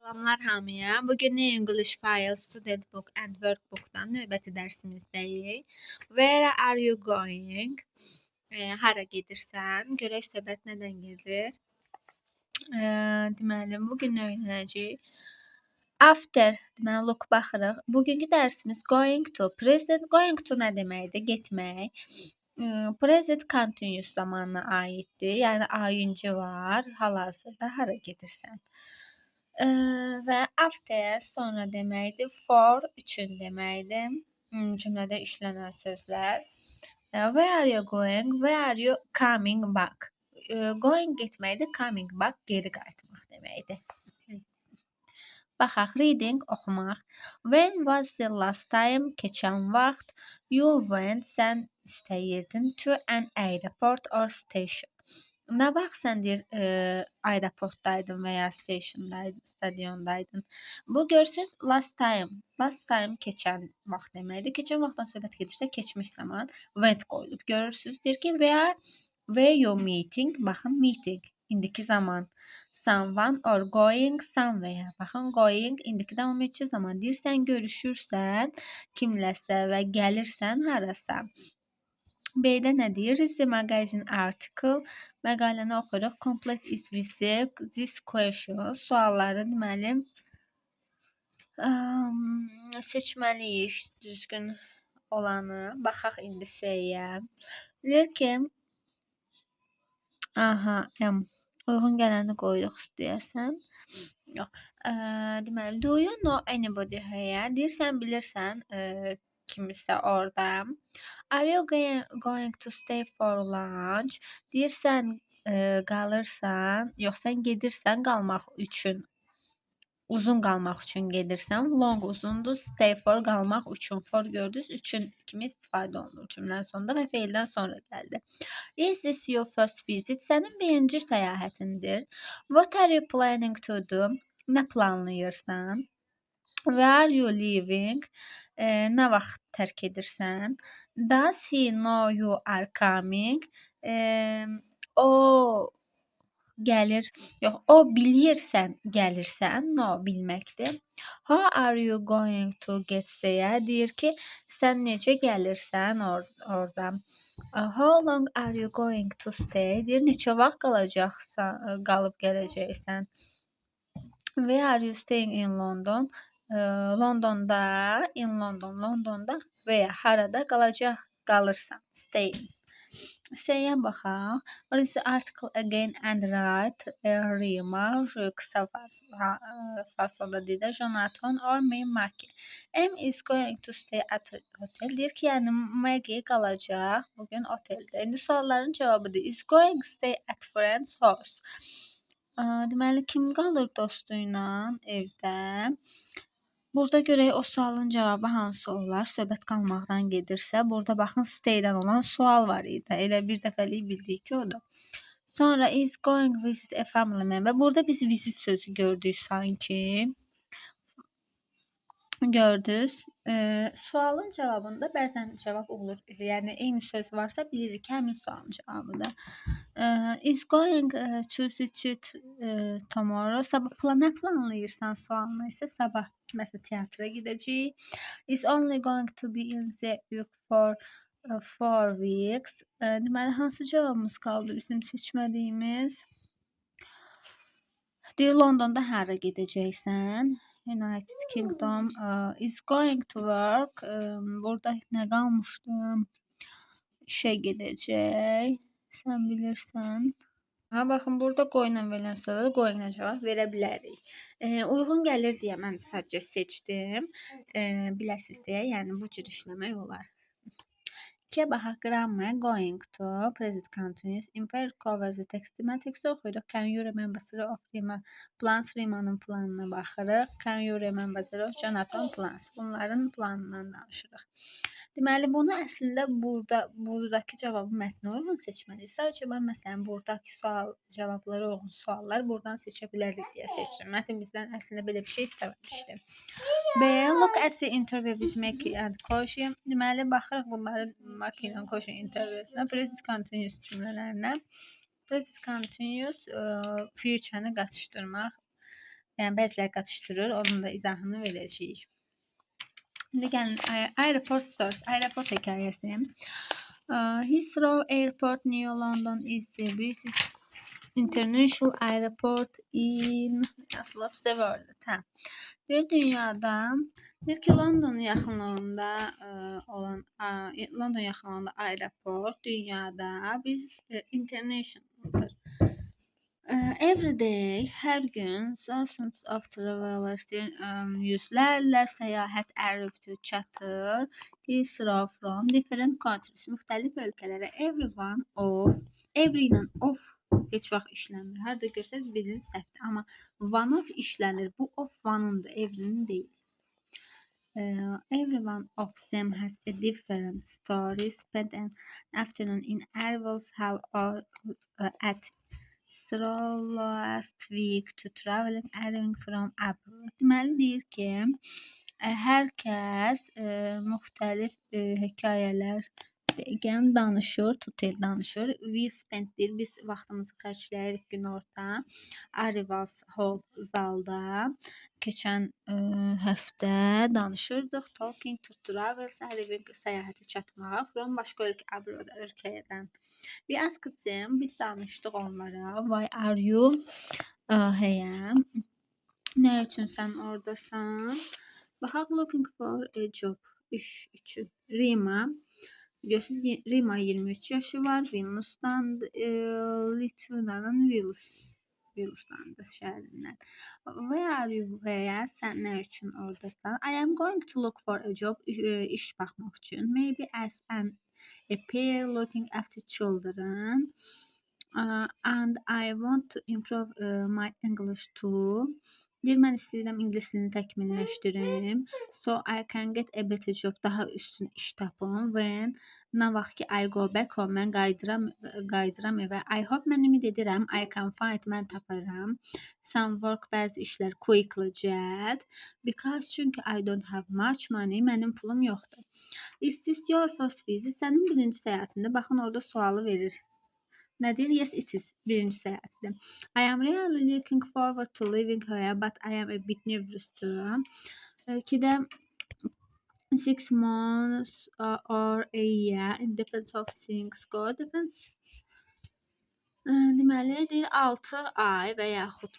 Salamlar hamıya. Bugün English File Student Book and Workbook'dan növbəti dərsimizdəyik. Where are you going? Hara gedirsən? Görək söhbət nədən gedir? Deməli, bugün nə öyrənəcəyik? After, deməli, look baxırıq. Bugünkü dərsimiz going to. Present going to nə deməkdir? Getmək. Present continuous zamanına aiddir. Yəni ayıncı var. Hal-hazırda hara gedirsən? Və after sonra deməkdir. For üçün deməkdir. Cümlədə işlənən sözlər. Where are you going? Where are you coming back? Going getməkdir. Coming back geri qayıtmaq deməkdir. Baxaq, reading oxumaq. When was the last time keçən vaxt you went sən istəyirdin to an airport or station? Nə vaxt sən deyir aeroportdaydın və ya stadiondaydın. Bu görsüz last time. Last time keçən vaxt deməkdir. Keçən vaxtdan söhbət gedirsə keçmiş zaman went qoyulub. Görürsüz deyir ki where you meeting? Baxın meeting indiki zaman. Someone or going somewhere. Baxın going indiki davam edici zaman. Deyirsən görüşürsən kimləsə və gəlirsən harasa. B-də nə deyir? Read the magazine article. Məqaləni oxuyuruq. Complete it with this question. Sualları deməli seçməliyik düzgün olanı. Baxaq indi C-yə. Deyir ki uyğun gələni qoyuruq istəyəsən. Yox. Deməli, do you know anybody here? Deyirsən bilirsən kimisə orada. Are you going to stay for lunch? Deyirsən qalırsan, yox sən gedirsən qalmaq üçün. Uzun qalmaq üçün gedirsən. Long uzundur, stay for qalmaq üçün. For gördünüz, üçün kimi istifadə olunur cümlənin sonunda və feildən sonra gəldi. Is this your first visit? Sənin birinci səyahətindir. What are you planning to do? Nə planlayırsan? Where are you leaving? Nə vaxt tərk edirsən? Does he know you are coming? O gəlir, yox, o bilirsən gəlirsən, no bilməkdir. How are you going to get there? Deyir ki, sən necə gəlirsən orada. How long are you going to stay? Deyir, neçə vaxt qalacaqsan, qalıb gələcəksən. Where are you staying in London? Londonda, in London, Londonda və ya harada qalırsan. Stay. C-yə baxaq. Read the article again and write remark. Qısa fasonda deyir. Jonathan or Maggie. M is going to stay at hotel. Deyir ki, yəni Maggie qalacaq bugün oteldə. İndi sualların cavabıdır. Is going to stay at friend's house. Deməli, kim qalır dostu ilə evdə? Burada görək o sualın cavabı hansı olar? Söhbət qalmaqdan gedirsə, burada baxın stay-dən olan sual var idi. Elə bir dəfəlik bildik ki, odur. Sonra is going visit a family member. Burada biz visit sözü gördük sanki. Gördünüz. Sualın cavabında bəzən cavab olur. Yəni eyni söz varsa bilirik ki, həmin sualın cavabıdır. Is going to sit tomorrow. Sabah nə planlayırsan sualını isə sabah məsələn teatra gedəcəyik. Is only going to be in the UK for 4 weeks. Deməli hansı cavabımız qaldı bizim seçmədiyimiz? Deyir Londonda hara gedəcəksən? United Kingdom is going to work. Burada nə qalmışdı? İşə gedəcək. Sən bilirsən. Baxın, burada qoyla verilən suallara qoyla cavab verə bilərik. Uyğun gəlir deyə mən sadəcə seçdim. Biləsiz deyə, yəni bu cür işləmək olar. İkiyə baxaq, grammar, going to, present continuous, imperfect cover the text. Mən teksti oxuyuruq. Can you remember zero of Rima plans? Rima'nın planına baxırıq. Can you remember zero of Jonathan plans? Bunların planından danışırıq. Deməli, bunu əslində buradakı cavabı mətnə uyğun seçməliyik. Sadəcə mən məsələn buradakı cavablara uyğun suallar buradan seçə bilərik deyə seçdim. Mətn bizdən əslində belə bir şey istəməmişdi. B. Look at the interview with Mackie and Koshi. Deməli, baxırıq bunların Mackie and Koshi interviewsuna, present continuous cümlələrinə. Present continuous future-ni qatışdırmaq. Yəni bəziləri qatışdırır, onun da izahını verəcəyik. İndi gəlin aeroport stories, aeroport hekayəsi. Heathrow Airport, New London is the busiest international airport in the world. Hə. Bir dünyada deyir ki, London yaxınlığında olan London yaxınlığında aeroport dünyada biz internationaldır. Every day, hər gün thousands of travelers yüzlərlə səyyahət ərifçi çatır Heathrow from different countries, müxtəlif ölkələrə. Every ilə of heç vaxt işləmir. Harda görsəz bilin səhvdir, amma one of işlənir. Bu of one'ındır, every'nin deyil. Every one of them has a different story. Spent an afternoon in Arvels Hall or at last week to traveling arriving from abroad. Deməli deyir ki, hər kəs müxtəlif hekayələr danışır, tutel danışır. We spent deyir, biz vaxtımızı xərcləyirik günorta Arvels Hall zalda. Keçən həftə danışırdıq talking to travels arriving səyahətə çatmağa from başqa abroad ölkədən. We asked them, biz danışdıq onlara, why are you here? Nə üçün sən oradasan? Baxaq, looking for a job, iş üçün. Rima, görürsünüz, Rima 23 yaşı var, Vilnius'dan, Litvanın Vilnius'dan şəhərindən. Where are you here? Sən nə üçün oradasan? I am going to look for a job, iş baxmaq üçün. Maybe as a pair looking after children. And I want to improve my English too. Deyir, mən istəyirəm ingilis dilini təkmilləşdirim. So I can get a better job, daha üstün iş tapım. When, nə vaxt ki I go back home, mən qayıdıram evə. I hope, mən ümid edirəm, I can find, mən taparam. Some work, bəzi işlər quickly, cəld. Because, çünki I don't have much money, mənim pulum yoxdur. Is this your first visit? Sənin birinci səyahətində, baxın orada sualı verir. Nədir? Yes, it is. Birinci səyahətdir. I am really looking forward to living here, but I am a bit nervous too. Belki de 6 months or a year, it depends of things go. Depends. Deməli, deyir 6 ay və yaxud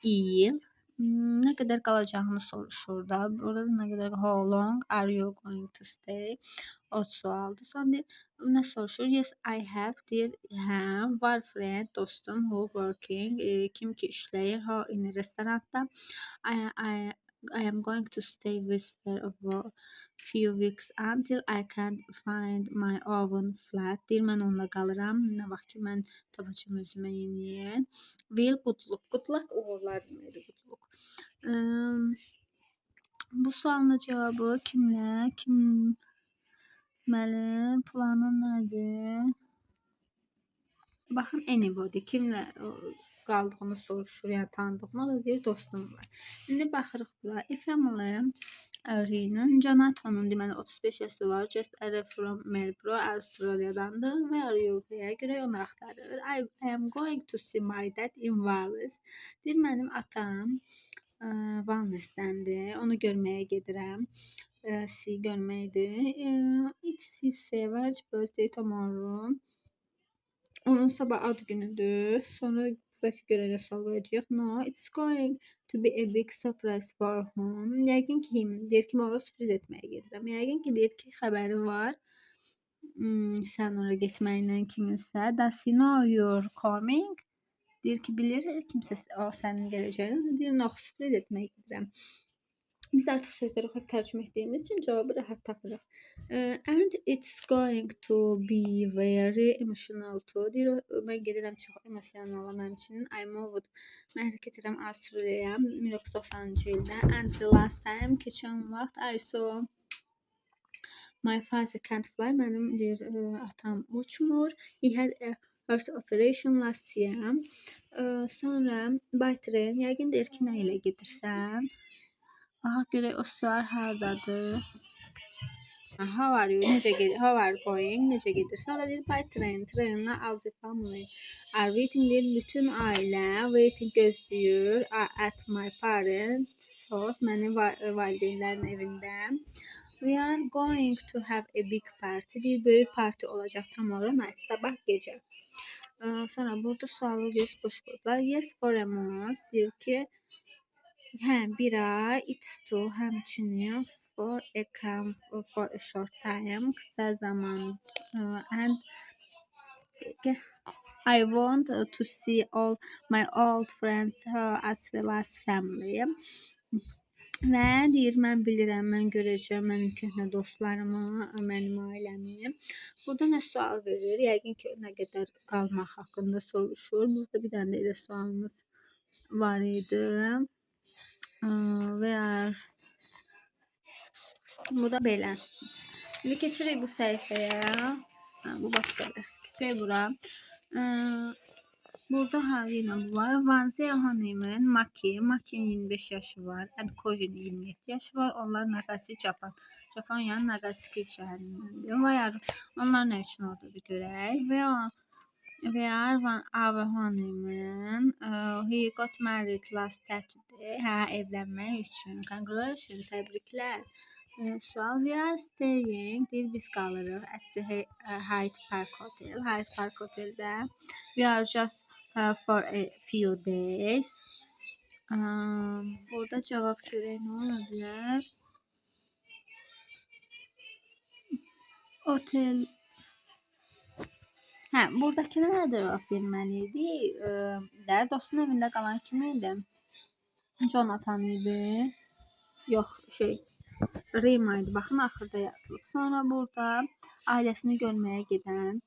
il nə qədər qalacağını soruşur da. Burada nə qədər, how long are you going to stay? O sualdır. Sonra deyir, nə soruşur? Yes, I have, deyir, həm, var friend, dostum, who working, kim ki işləyir, how in restoranda. I am going to stay with her for few weeks until I can find my own flat. Deyir, mən onunla qalıram, nə vaxt ki mən tapacağım özümə yeni yer. Will, good luck. Good luck uğurlar deməkdir, good luck. Bu sualın cavabı kimlə? Deməli, planı nədir? Baxın, anybody, kimlə qaldığını soruşur, yəni tanıdığını, o deyir, dostum var. İndi baxırıq bura. A family, Rinin, Jonathan'ın deməli 35 yaşı var. Just arrived from Melbourne, Avustraliyadandır. Where are you here? Görək onu axtarır. I am going to see my dad in Wales. Deyir, mənim atam Wales'dəndir. Onu görməyə gedirəm. See görməkdir. It's his 7th birthday tomorrow. Onun sabah ad günüdür. Sonra buradakı görələ sual verəcəyik. No, it's going to be a big surprise for him. Yəqin ki, deyir ki, ona sürpriz etməyə gedirəm. Yəqin ki, deyir ki, xəbəri var. Sən oraya getməklə kiminsə. Does he know you're coming? Deyir ki, bilir kimsə o sənin gələcəyini. Deyir, no, sürpriz etməyə gedirəm. Biz artıq sözləri tərcümə etdiyimiz üçün cavabı rahat tapırıq. And it's going to be very emotional too. Deyir, mən gedirəm çox emosional mənim üçün. I moved, mən hərəkət edirəm Avstraliyaya 1990-cı ildə. And the last time, keçən vaxt I saw my father can't fly. Mənim deyir, atam uçmur. He had a heart operation last year. Sonra by train, yəqin deyir ki, nə ilə gedirsən? Aha, görək o sual hardadır? How are you? How are you going? Necə gedirsən? O da deyir by train. Trenlə as the family are waiting deyir. Bütün ailə waiting gözləyir at my parents house. Mənim valideynlərin evində. We are going to have a big party. Deyir böyük parti olacaq tomorrow night. Sabah gecə. Sonra burada sualı göz boş qoydular. Yes for a month. Deyir ki hə, bir ay, it's to həmçinin for a short time, qısa zaman and I want to see all my old friends as well as family. Və deyir, mən bilirəm, mən görəcəm mənim köhnə dostlarımı, mənim ailəmi. Burada nə sual verir? Yəqin ki, nə qədər qalmaq haqqında soruşur. Burada bir dənə də elə sualımız var idi. Və bu da belə. İndi keçirik bu səhifəyə. Bu başlayır. Keçirik bura. Burada yenə bu var. Vanze Hanım'ın Maki'nin 25 yaşı var. And Koji'nin 27 yaşı var. Onlar Nagasaki, Japonya'nın Nagasaki şəhərindəndir. Onlar nə üçün oradadır görək. We are our honeymoon. He got married last Saturday. Hə, evlənmək üçün. Congratulations, təbriklər. Sual, we are staying. Deyir, biz qalırıq. At the Hyde Park Hotel. Hyde Park Hoteldə. We are just for a few days. Burada cavab görək nə ola bilər? Otel. Hə, buradakına nə cavab verməli idi? Dostun evində qalan kim idi? Jonathan idi. Yox, Rima idi. Baxın, axırda yazılıb. Sonra burada ailəsini görməyə gedən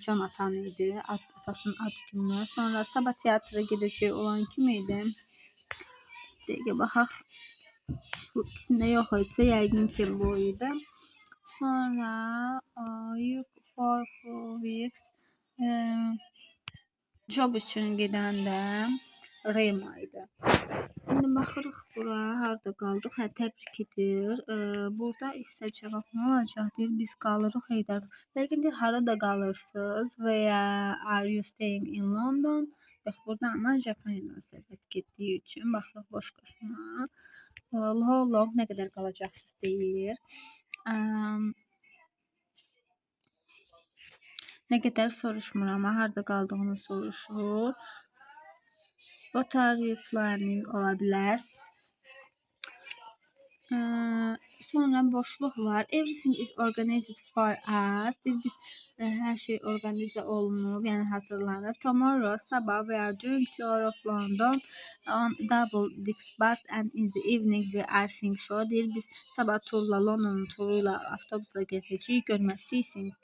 Jonathan idi. Atasının ad günü. Sonra sabah teatra gedəcək olan kim idi? Dəqiqə baxaq. Bu ikisində yox etsə, yəqin ki, bu idi. Sonra for 4 weeks job üçün gedən də Rima idi. İndi baxırıq bura, harda qaldıq? Hə, təbrik edir. Burada isə cavab nə olacaq? Deyir, biz qalırıq Heydər. Yəqin deyir, harada qalırsınız və ya are you staying in London? Yox, burada amma Japoniyadan söhbət getdiyi üçün baxırıq başqasına. How long, nə qədər qalacaqsınız deyir. Nə qədər soruşmur, amma harda qaldığını soruşur. What are you planning ola bilər. Sonra boşluq var. Everything is organized for us. Biz hər şey orqanizə olunub, yəni hazırlanıb. Tomorrow, sabah, we are doing tour of London on double deck bus and in the evening we are seeing show. Deyir, biz sabah turla, Londonun turuyla avtobusla gezəcəyik.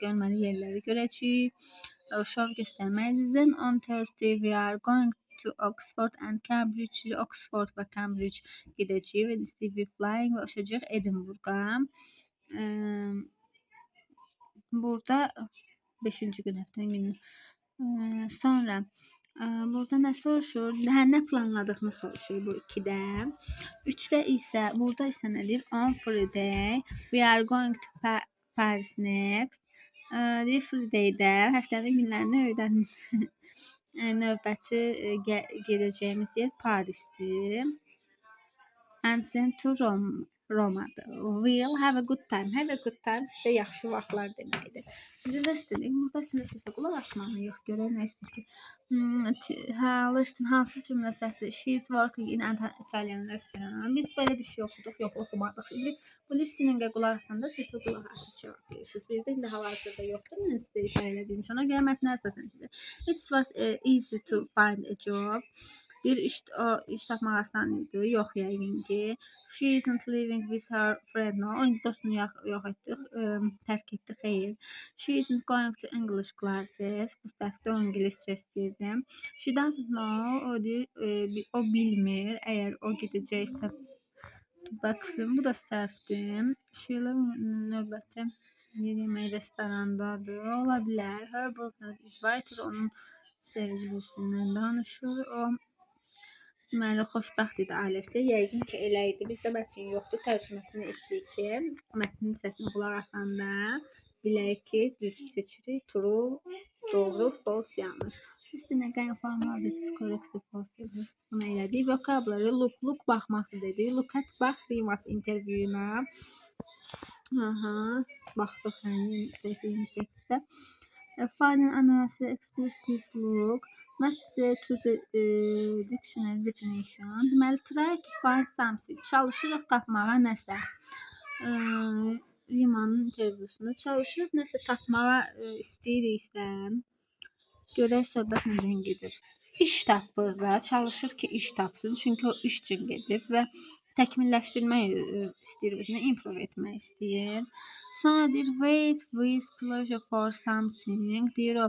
Görməli yerləri görəcəyik. Show göstərməliyik. On Thursday we are going to Oxford and Cambridge. Oxford və Cambridge gedəcəyik. Wednesday we flying və uçacaq Edinburgha. Burada 5-ci gün, həftənin günü. Sonra burada nə soruşur? Nə planladığını soruşur bu 2-də. 3-də isə, burada isə nədir? On Friday we are going to Paris next. Deyir, Friday'də həftənin günlərini öyrənin. Növbəti gedəcəyimiz yer Parisdir. And then to Roma'dır. We'll have a good time. Have a good time sizə yaxşı vaxtlar deməkdir. Burada sizə qulaq asmalı yox. Görək nə istəyir ki. Listen, hansı cümlə səhvdir? She's working in an Italian restaurant. Biz belə bir şey oxuduq, yox oxumadıq. İndi bu listeningə qulaq asanda sizə qulaq asıb cavab verirsiniz. Bizdə indi hal-hazırda yoxdur. Mən sizə ifadə edeyim. Ona görə mətnə əsasən it was easy to find a job. Bir iş tapmaq asan idi. Yox, yəqin ki. She isn't living with her friend now. O dostunu yox etdik, tərk etdi, xeyr. She isn't going to English classes. Bu dəfə o ingiliscə istəyirdi. She doesn't know. O bilmir. Əgər o gedəcəksə baxın, bu da səhvdir. Sheila növbəti yemək restorandadır. Ola bilər. Her boyfriend is writer. Onun sevgilisindən danışır. O Deməli, xoşbəxt idi ailəsi. Yəqin ki, elə idi. Bizdə mətn yoxdur. Tərcüməsini etdik ki, mətnin səsini qulaq asanda bilək ki, düz seçirik. True, doğru, false, yanlış. Üstünə qəm formality corrective false. Bunu elədik. Vocabulary look baxmaq dedi. Look at bax rimas intervyuna. Aha, baxdıq həmin səhifə 28-də. Find and analyze express please look. Must to the dictionary definition. Deməli, try to find something. Çalışırıq tapmağa nəsə. Rimanın intervyusunda çalışırıq nəsə tapmağa istəyiriksə. Görək söhbət necə gedir. İş tapır da, çalışır ki, iş tapsın. Çünki o iş üçün gedir və təkmilləşdirmək istəyir, özünü improve etmək istəyir. Sonra deyir, wait with pleasure for something. Deyir, o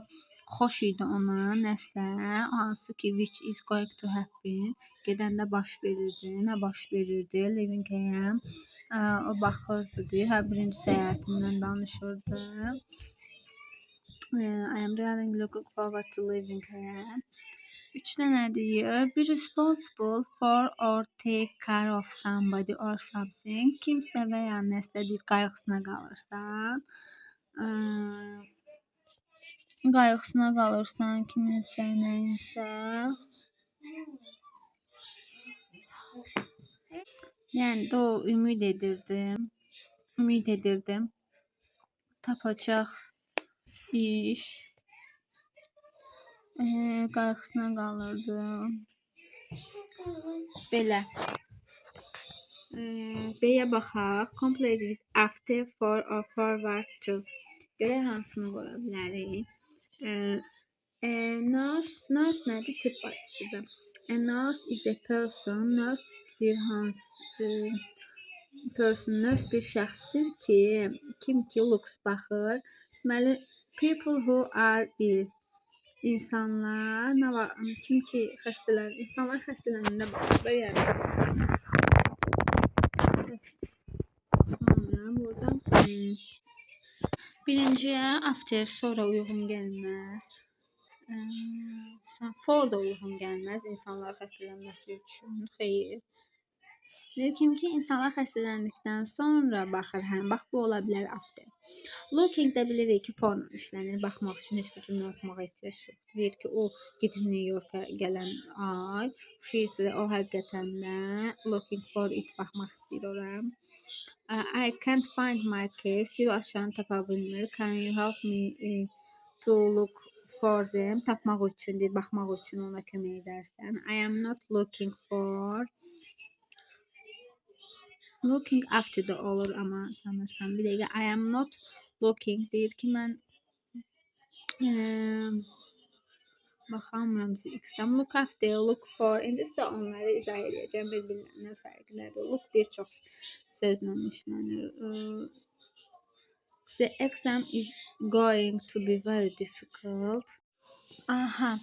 xoş idi ona nəsə, hansı ki, which is going to happen. Gedəndə baş verirdi. Nə baş verirdi? Living am. O baxırdı, deyir, hər birinci səyahətindən danışırdı. I am really looking forward to living here. 3 dənə deyir. Be responsible for or take care of somebody or something. Kimsə və ya nəsə bir qayğısına qalırsan. Qayğısına qalırsan kiminsə, nəyinsə. Yəni də o ümid edirdim. Tapacaq iş. Qayğısına qalırdı. Belə. B-yə baxaq. Complete with after, for or forward to. Görək hansını qoya bilərik. Nurse nədir? Tibb bacısıdır. A nurse is a person. Nurse bir hansı person. Nurse bir şəxsdir ki, kim ki looks baxır. Deməli, people who are ill. İnsanlar, nə var? Kim ki xəstələnir? İnsanlar xəstələnəndə baxır da, yəni. Buradan birinciyə after, sonra uyğun gəlməz. For da uyğun gəlməz insanlar xəstələnməsi üçün. Xeyr. Kim ki insanlar xəstələndikdən sonra baxır. Hə, bax bu ola bilər after. Looking də bilirik ki, for işlənir. Baxmaq üçün heç bir cümlə oxumağa ehtiyac yoxdur. Deyir ki, o gedir New York'a gələn ay. O həqiqətən də looking for it baxmaq istəyir ora. I can't find my case. Deyir, aşağını tapa bilmir. Can you help me to look for them? Tapmaq üçün, deyir, baxmaq üçün ona kömək edərsən. I am not looking for. Looking after da olur amma sanırsam. Bir dəqiqə. I am not looking. Deyir ki, mən baxamıram X-am. Look after, look for. İndi sizə onları izah edəcəm. Bir-birlərindən fərqi nədir? Look bir çox sözlə işlənir. The exam is going to be very difficult. Aha.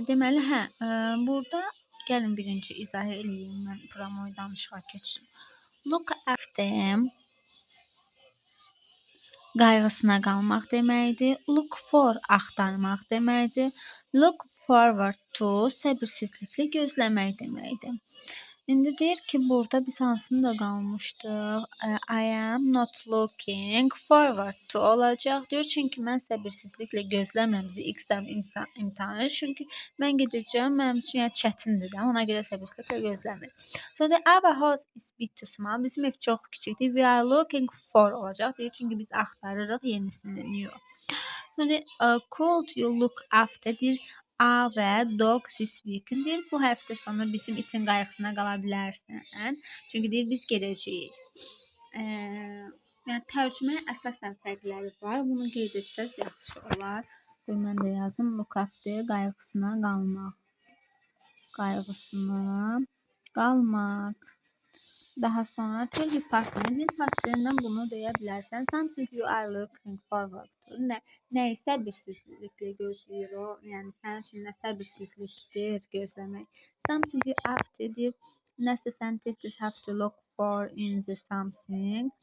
Deməli, hə, burada gəlin birinci izah edeyim. Mən promoyu danışığa keçdim. Look after qayğısına qalmaq deməkdir. Look for axtarmaq deməkdir. Look forward to səbirsizliklə gözləmək deməkdir. İndi deyir ki, burada biz hansını da qalmışdıq. I am not looking forward to olacaq. Deyir, çünki mən səbirsizliklə gözləmirəm X-dən imtahanı. Çünki mən gedəcəm, mənim üçün yəni çətindir də. Ona görə səbirsizliklə gözləmirəm. Sonra deyir, our house is bit too small. Bizim ev çox kiçikdir. We are looking for olacaq. Deyir, çünki biz axtarırıq yenisini. Sonra deyir, could you look after? Deyir, A və dog this weekend. Deyir, bu həftə sonu bizim itin qayğısına qala bilərsən. Çünki deyir, biz gedəcəyik. Yəni, tərcüməyə əsasən fərqləri var. Bunu qeyd etsəz yaxşı olar. Qoy mən də yazım. Look after, qayğısına qalmaq. Qayğısına qalmaq. Daha sonra tell your partner. Deyir, partnerindən bunu deyə bilərsən. Something you are looking forward to. Nəyi səbirsizliklə gözləyir o? Yəni, sənin üçün nə səbirsizlikdir gözləmək. Something you have to deyir. Nəsə sən tez-tez have to look for in the something.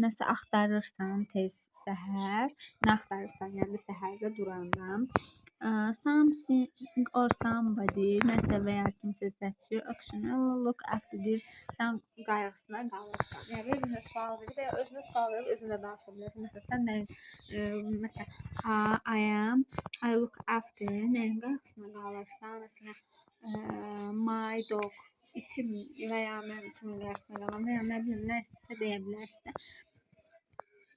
Nəsə axtarırsan tez səhər. Nə axtarırsan? Yəni, səhərdə duranda. Something or somebody nəsə və ya kimsə seçiyor. Action look after deyir. Sən qayğısına qalırsan. Yəni bir sual verir və ya özünə sual verib özünə danışa bilərsən. Məsələn, sən nəyin məsələn, I look after nəyin qayğısına qalırsan? Məsələn, my dog itim və ya mən itimin qayğısına qalıram və ya nə bilim nə istəsə deyə bilərsən.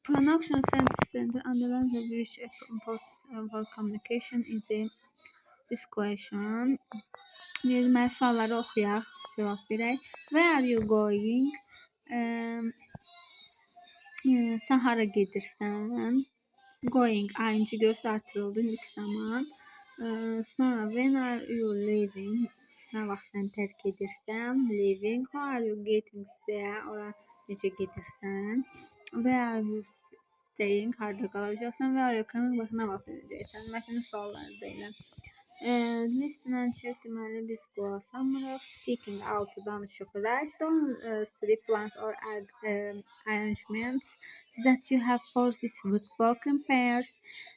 Pronunciation center underlines the which important for communication in this question. Deməli sualları oxuyaq, cavab verək. Where are you going? Sən hara gedirsən? Going ayıncı göz artırıldı ilk zaman. Sonra when are you leaving? Nə vaxt sən tərk edirsən? Leaving. How are you getting there? Ora necə gedirsən? Where are you staying? Harda qalacaqsan? Where are you coming? Bax, nə vaxt dönəcəksən? Mətnin sualları deyilən. Listen and check deməli biz qulaq asmırıq. Speaking out danışıq. Write down 3 plans or arrangements that you have for this week. Work in pairs.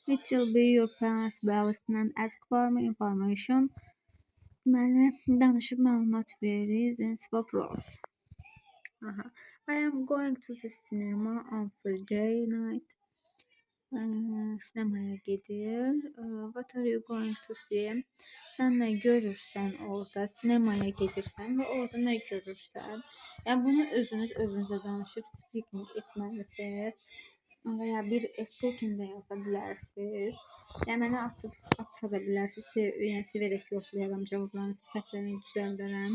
It will be your plans. Listen and ask for more information. Deməli danışıb məlumat veririz. Вопрос. I am going to the cinema on Friday night. Sinemaya gedir. What are you going to see? Sən nə görürsən orada? Sinemaya gedirsən və orada nə görürsən? Yəni bunu özünüz özünüzə danışıb speaking etməlisiniz. Və ya bir essay kimi də yaza bilərsiniz. Yəni mənə ata da bilərsiniz. Yəni severək yoxlayaram cavablarınızı, səhvlərini düzəldərəm.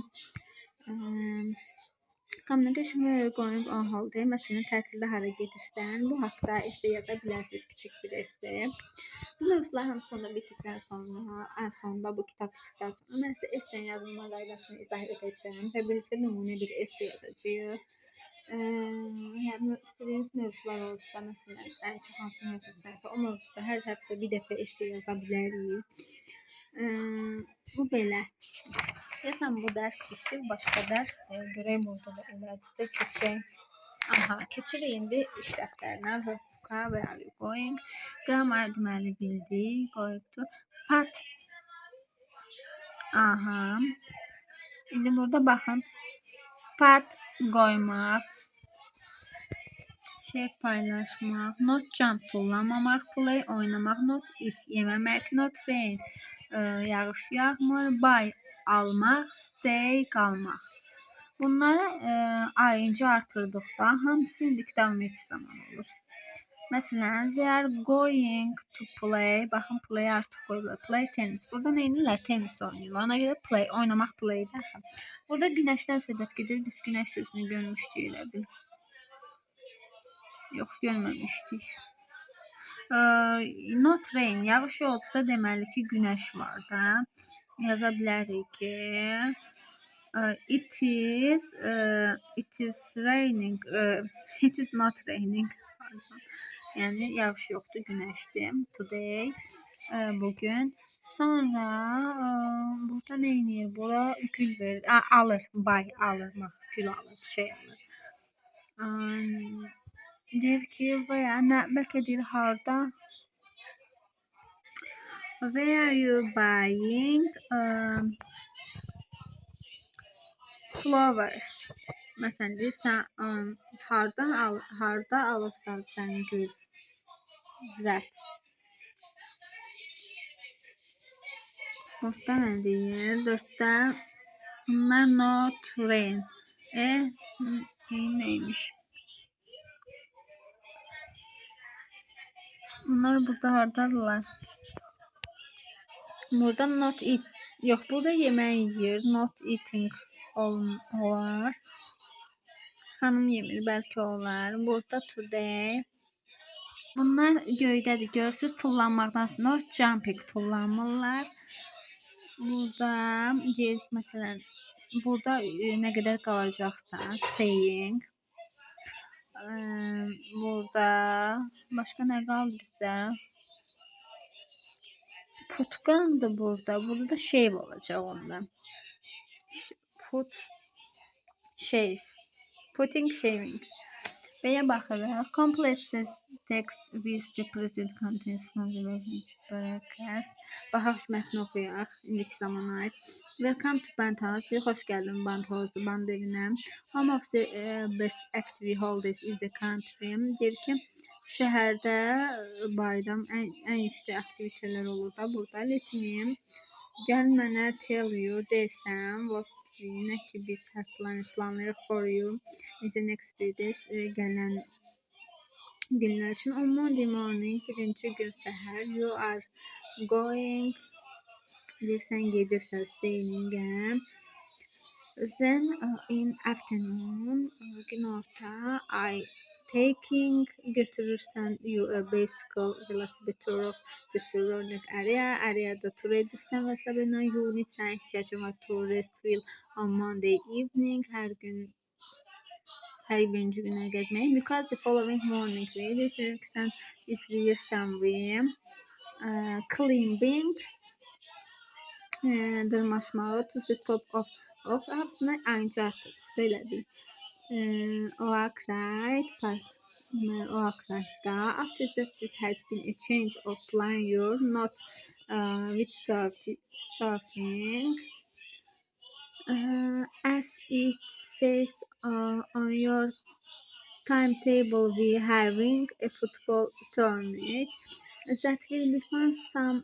Communication where you're going on holiday. Məsələn, tətildə hara gedirsən? Bu haqda essay yaza bilərsiniz, kiçik bir essay. Bu mövzular hamısında bitdikdən sonra, ən sonunda bu kitab bitdikdən sonra mən sizə essay yazılma qaydasını izah edəcəm və birlikdə nümunə bir essay yazacağıq. Yəni istədiyiniz mövzular olursa, məsələn, ən çox hansı mövzularsa, o mövzuda hər həftə bir dəfə essay yaza bilərik. Bu belə. Deyəsən bu dərs bitdi, başqa dərsdir. Görək burada da elədirsə keçək. Keçirik indi iş dəftərinə. Where are you going? Grammar deməli bildik. Qoyubdur. Pat. İndi burada baxın. Pat qoymaq. Paylaşmaq. Not jump tullamamaq. Play oynamaq. Not eat yeməmək. Not rain yağış yağmır. Buy almaq. Stay qalmaq. Bunları ayıncı artırdıqda hamısı indik davam etmiş zaman olur. Məsələn, they are going to play. Baxın, play artıq qoyulur. Play tennis. Burada nə edirlər? Tennis oynayırlar. Ona görə play, oynamaq playdir. Burada günəşdən söhbət gedir. Biz günəş sözünü görmüşdük elə bil. Yox, görməmişdik. Not rain. Yağış olsa deməli ki, günəş var da. Yaza bilərik ki, it is raining. It is not raining. Yəni yağış yoxdur, günəşdir. Today. Bugün. Sonra burada nə edir? Bura gül verir. Alır. Buy alır. Gül alır. Çiçək alır. Deyir ki, bəlkə deyir harda? Where are you buying flowers? Məsələn, deyirsən, harda alırsan sən gül? Zət. Burada nə deyir? 4-də bunlar not rain. Neymiş? Bunlar burada hardadırlar? Burada not eat. Yox, burada yemək yeyir. Not eating olar. Xanım yemir, bəlkə olar. Burada today. Bunlar göydədir. Görürsünüz, tullanmaqdan sonra jumping tullanmırlar. Burada deyir, məsələn, burada nə qədər qalacaqsan, staying. Burada başqa nə qaldı bizdə? Putqandır burada. Burada da shave olacaq onda. Put shave. Putting shaving. B'ye baxırıq. Complete says text with the present contents from the broadcast. Baxaq mətni oxuyaq. İndiki zamana aid. Welcome to Bandhouse. Xoş gəldin Bandhouse, Band evinə. Home of the best active holidays is the country. Deyir ki, şəhərdə bayram ən yüksək aktivitelər olur da burada. Let me gəl mənə tell you desəm what nə ki biz planlayırıq for you in the next few days gələn günlər üçün. On Monday morning birinci gün səhər you are going deyirsən gedirsən staying'ə. Then in afternoon günorta I taking götürürsən you a bicycle velosiped tour of the surrounding area. Areada tur edirsən və səbəbinə you need sən ehtiyacın var to rest feel on Monday evening hər birinci günə gəzməyə. Because the following morning later sən izləyirsən və climbing dırmaşmağı to the top of hepsine ancaq belədir. Oakland Park Oakland'da after that this has been a change of plan you're not with surfing as it says on your timetable we having a football tournament that will be fun some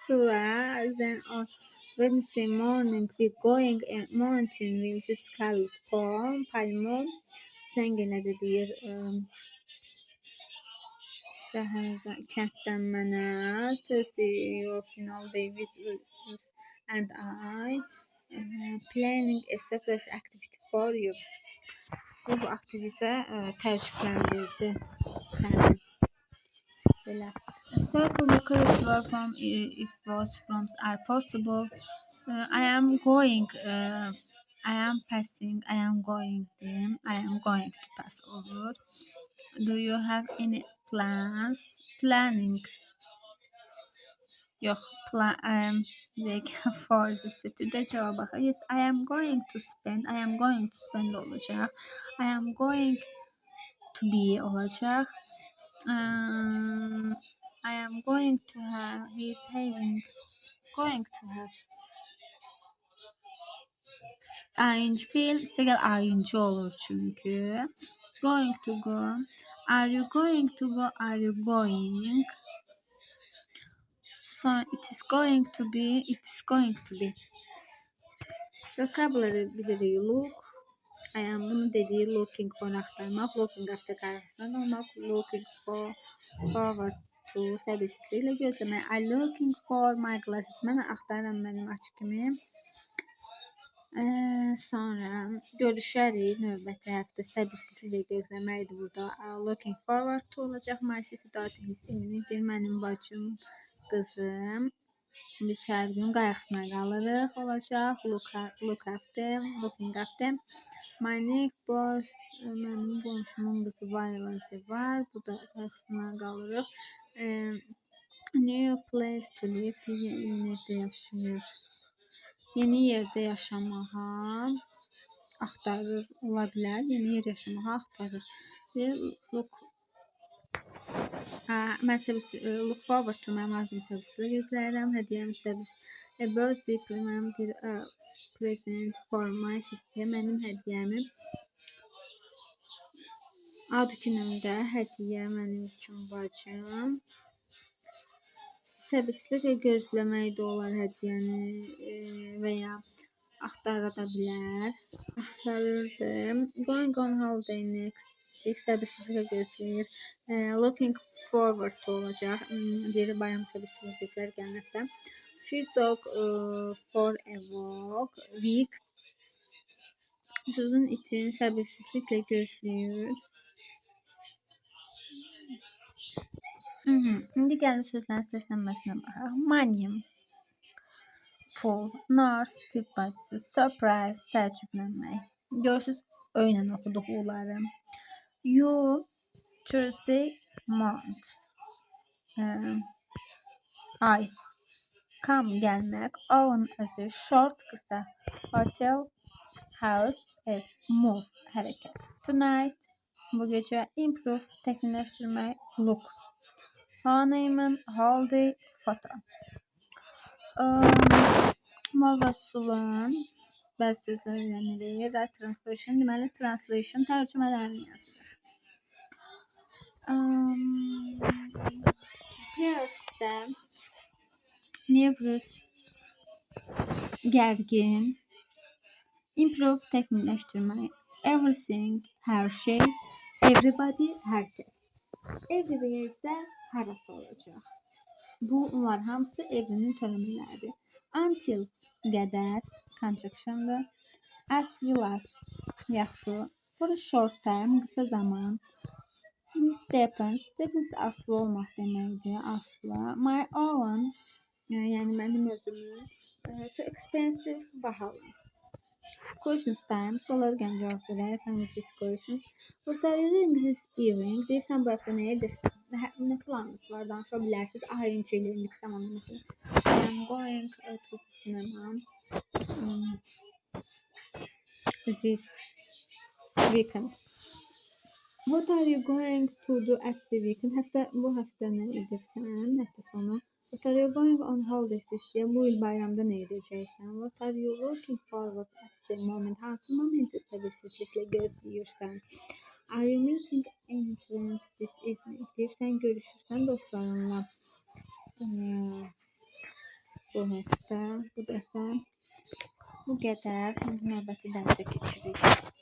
Sura then on Wednesday morning we going a mountain which is called Palmo Zəngilədə deyir şəhərdən kənddən mənə Thursday your final day with and I planning a surprise activity for you. Bu aktivite təəccübləndirdi səni. Belə. Circle the correct verb form if those forms are possible. I am going. I am passing. I am going them. I am going to pass over. Do you have any plans? Planning. Yox. Like for the Saturday cevaba baxaq. Yes, I am going to spend. I am going to spend olacaq. I am going to be olacaq. I am going to have. He's having. Going to have. Ing fiil üstəgəl ing olur çünki. Going to go. Are you going to go? Are you going? Sonra it is going to be. It is going to be. Vocabulary bilirik. Look. I am bunu dediği looking for aktarmaq. Looking after qarşısından olmaq. Looking for forward to səbirsizliklə gözləmək. I looking for my glasses. Mən axtarıram mənim açıqımı. Sonra görüşərik növbəti həftə səbirsizliklə gözləməkdir burada. Looking forward to olacaq. My sister daughter his evinizdir. Mənim bacım, qızım. Biz hər gün qayğısına qalırıq olacaq. Look after, looking after. My neighbors, mənim qonşumun qızı var. Bu da qayğısına qalırıq. New place to live, yeni evdə yaşayır. Yeni yerdə yaşamağa axtarır ola bilər. Yeni yer yaşamağa axtarır. Look forward to mənim arzum səbirsizlə gözləyirəm. Hədiyyəm a birthday mənim bir present for my sister. Mənim hədiyyəmi ad günümdə hədiyyə mənim üçün bacım. Səbirsizliklə gözləmək də olar hədiyyəni və ya axtara da bilər. Axtarırdım. Going on holiday next. Səbirsizliklə gözləyir. Looking forward to olacaq. Deyir bayram səbirsizliklə gözlər gələn həftə. She's dog for a week. Sözün için səbirsizliklə gözləyir. İndi gəlin sözlərin səslənməsinə baxaq. Money, pul, nurse, tibb bacısı, surprise, təəccüblənmək. Görürsüz, öylə oxuduq onları. You, Tuesday, month. Ay, come gəlmək. Own özü, short, qısa. Hotel, house, ev, move, hərəkət. Tonight, bu gece improve, teknileştirmek, look. Hanımın holiday foto. Mowa sulan bəzi sözlər öyrənirik. Right translation, deməli translation tərcümələrini yazırıq. Pierce nervous, gərgin. Improve, teknileştirmək. Everything, hər şey. Everybody, herkes. Everywhere isə harası olacaq. Bunlar hamısı evrenin terimləridir. Until, qədər, conjunction'dır. As well as, yaxşı. For a short time, qısa zaman. Depends, aslı olmaq deməkdir, aslı. My own, yəni mənim özümün. Too expensive, bahalı. Questions time, sorular gəlin cavab verək. This question. What are you doing this evening? Deyirsən bu həftə nə edirsən? Nə planınız var? Danışa bilərsiniz. Ayınçı ilə indiki zamanda məsələn. I am going to the cinema this weekend. What are you going to do at the weekend? Bu həftə nə edirsən? Həftə sonu. What are you going on holidays this year? Bu il bayramda nə edəcəksən? What are you looking forward at the moment? Hansı momenti səbirsizliklə gözləyirsən? Are you meeting any friends this evening? Deyirsən görüşürsən dostlarınla bu həftə, bu dəfə. Bu qədər. Şimdi növbəti dərsə keçirik.